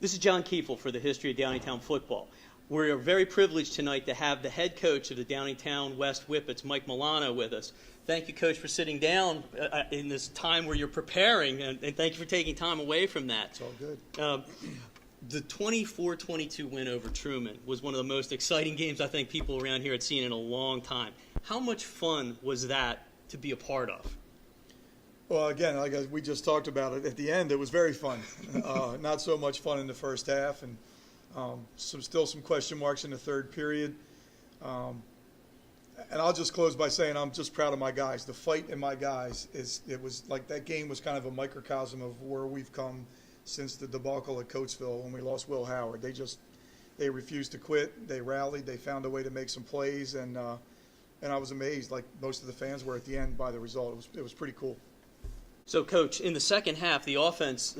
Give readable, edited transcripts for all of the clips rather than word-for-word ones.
This is John Kiefel for the History of Downingtown Football. We're very privileged tonight to have the head coach of the Downingtown West Whippets, Mike Milano, with us. Thank you, Coach, for sitting down in this time where you're preparing, and thank you for taking time away from that. It's all good. The 24-22 win over Truman was one of the most exciting games I think people around here had seen in a long time. How much fun was that to be a part of? Well, again, like we just talked about it, at the end it was very fun. Not so much fun in the first half, and still some question marks in the third period. And I'll just close by saying I'm just proud of my guys. The fight in my guys, it was like that game was kind of a microcosm of where we've come since the debacle at Coatesville when we lost Will Howard. They refused to quit. They rallied. They found a way to make some plays, and I was amazed, like most of the fans were at the end, by the result. It was pretty cool. So, Coach, in the second half, the offense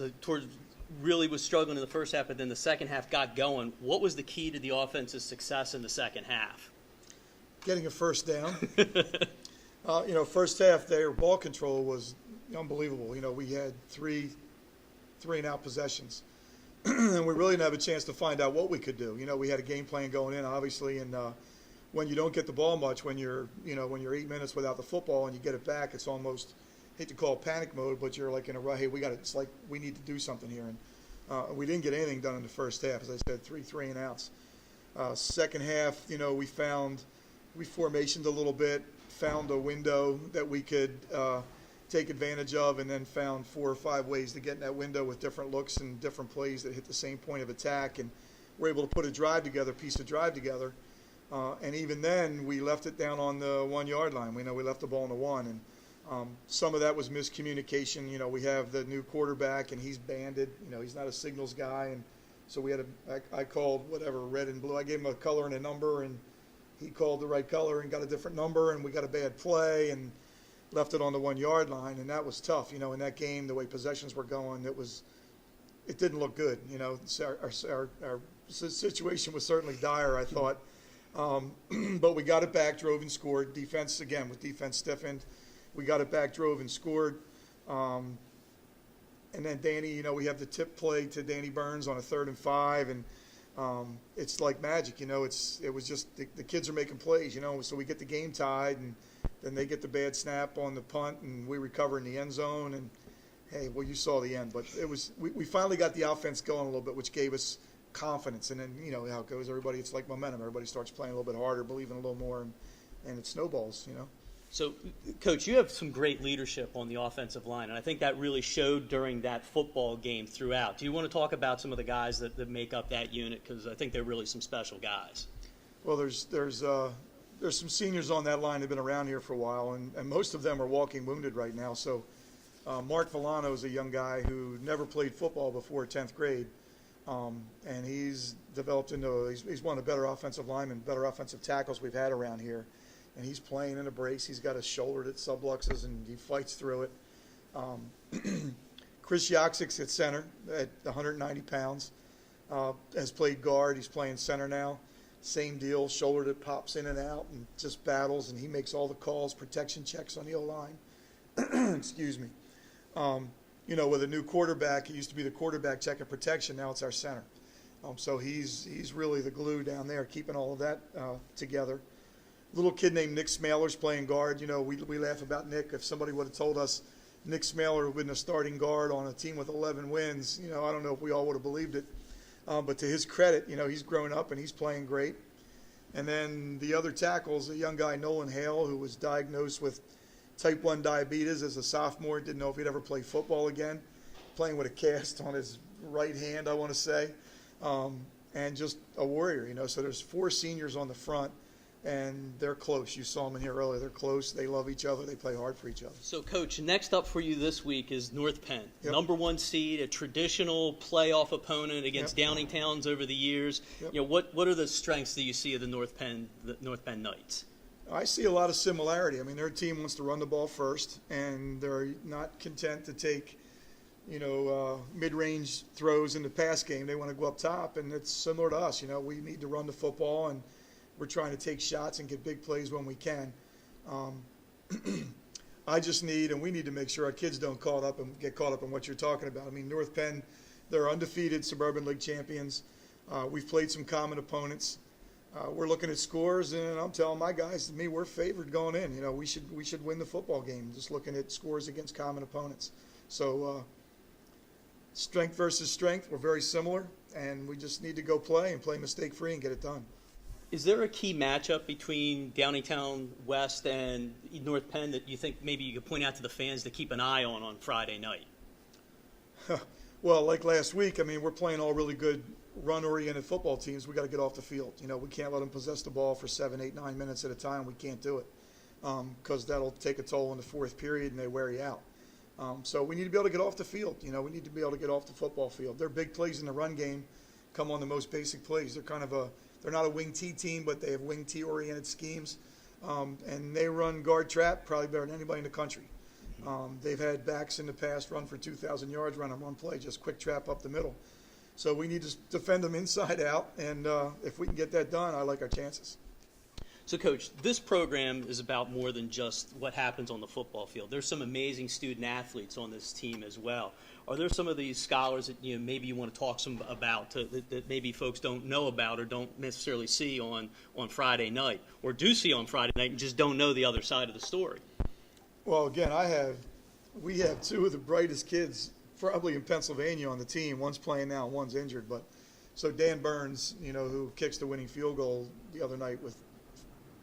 really was struggling in the first half, but then the second half got going. What was the key to the offense's success in the second half? Getting a first down. First half, their ball control was unbelievable. We had three and out possessions, and we really didn't have a chance to find out what we could do. We had a game plan going in, obviously, and when you don't get the ball much, when you're 8 minutes without the football and you get it back, it's almost, hate to call it panic mode, but you're like in a rush. Hey, it's like we need to do something here, and we didn't get anything done in the first half. As I said, three and outs. Second half, we formationed a little bit, found a window that we could take advantage of, and then found 4 or 5 ways to get in that window with different looks and different plays that hit the same point of attack, and we're able to put a piece of drive together. And even then, we left it down on the 1 yard line. We left the ball on the 1, and some of that was miscommunication. We have the new quarterback, and he's banded. He's not a signals guy, and so I called whatever, red and blue. I gave him a color and a number, and he called the right color and got a different number, and we got a bad play and left it on the 1 yard line, and that was tough. In that game, the way possessions were going, it didn't look good. Our situation was certainly dire, I thought, but we got it back, drove and scored. Defense stiffened. We got it back, drove, and scored. And then Danny, we have the tip play to Danny Burns on a 3rd and 5, and it's like magic. It was just the kids are making plays. So we get the game tied, and then they get the bad snap on the punt, and we recover in the end zone. And hey, well, you saw the end, but we finally got the offense going a little bit, which gave us confidence. And then how it goes. It's like momentum. Everybody starts playing a little bit harder, believing a little more, and it snowballs. So, Coach, you have some great leadership on the offensive line, and I think that really showed during that football game throughout. Do you want to talk about some of the guys that make up that unit? Because I think they're really some special guys. Well, there's some seniors on that line that have been around here for a while, and most of them are walking wounded right now. So Mark Villano is a young guy who never played football before 10th grade, and he's developed into he's one of the better offensive linemen, better offensive tackles we've had around here. And he's playing in a brace. He's got a shoulder that subluxes, and he fights through it. Chris Yoxik's at center at 190 pounds. Has played guard. He's playing center now. Same deal, shoulder that pops in and out and just battles, and he makes all the calls, protection checks on the O-line. Excuse me. With a new quarterback, he used to be the quarterback checking protection. Now it's our center. So he's really the glue down there, keeping all of that together. Little kid named Nick Smaler's playing guard. We laugh about Nick. If somebody would have told us Nick Smaler would have been a starting guard on a team with 11 wins, I don't know if we all would have believed it. But to his credit, he's grown up and he's playing great. And then the other tackles, a young guy, Nolan Hale, who was diagnosed with type 1 diabetes as a sophomore, didn't know if he'd ever play football again, playing with a cast on his right hand, I want to say, and just a warrior. So there's 4 seniors on the front. And they're close. You saw them in here earlier. They're close. They love each other. They play hard for each other. So, Coach, next up for you this week is North Penn. Yep. Number 1 seed, a traditional playoff opponent against Downingtowns over the years. Yep. What are the strengths that you see of the North Penn Knights? I see a lot of similarity. Their team wants to run the ball first, and they're not content to take, mid-range throws in the pass game. They want to go up top, and it's similar to us. We need to run the football, and we're trying to take shots and get big plays when we can. we need to make sure our kids don't get caught up in what you're talking about. North Penn They're undefeated Suburban League champions. We've played some common opponents. We're looking at scores, and I'm telling my guys, to me, we're favored going in. You know, we should win the football game. Just looking at scores against common opponents. So strength versus strength, we're very similar, and we just need to go play and play mistake-free and get it done. Is there a key matchup between Downingtown West and North Penn that you think maybe you could point out to the fans to keep an eye on Friday night? Well, like last week, I mean, we're playing all really good run-oriented football teams. We got to get off the field. You know, we can't let them possess the ball for 7, 8, 9 minutes at a time. We can't do it because that'll take a toll in the fourth period and they wear you out. So we need to be able to get off the field. You know, we need to be able to get off the football field. Their big plays in the run game come on the most basic plays. They're not a wing T team, but they have wing T oriented schemes, and they run guard trap probably better than anybody in the country. They've had backs in the past run for 2,000 yards, run on one play, just quick trap up the middle. So we need to defend them inside out, and if we can get that done, I like our chances. So, Coach, this program is about more than just what happens on the football field. There's some amazing student athletes on this team as well. Are there some of these scholars that maybe you want to talk some about that maybe folks don't know about or don't necessarily see on Friday night, or do see on Friday night and just don't know the other side of the story? Well, again, we have two of the brightest kids probably in Pennsylvania on the team. One's playing now, one's injured. But so Dan Burns, who kicks the winning field goal the other night with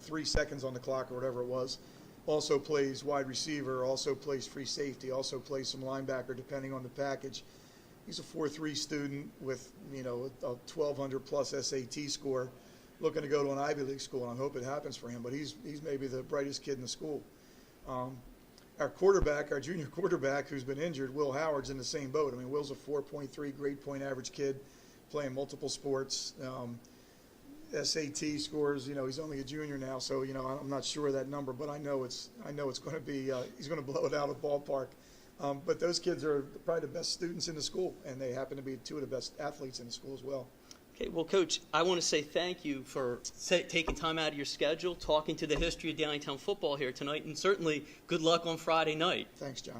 3 seconds on the clock or whatever it was, also plays wide receiver, also plays free safety, also plays some linebacker depending on the package. He's a 4.3 student with a 1,200 plus SAT score, looking to go to an Ivy League school, and I hope it happens for him. But he's maybe the brightest kid in the school. Our junior quarterback, who's been injured, Will Howard's in the same boat. I mean, Will's a 4.3 grade point average kid, playing multiple sports. SAT scores, he's only a junior now, so I'm not sure of that number, but I know it's going to be he's going to blow it out of the ballpark. But those kids are probably the best students in the school, and they happen to be two of the best athletes in the school as well. Okay, well, Coach, I want to say thank you for taking time out of your schedule, talking to the history of Downingtown football here tonight, and certainly good luck on Friday night. Thanks, John.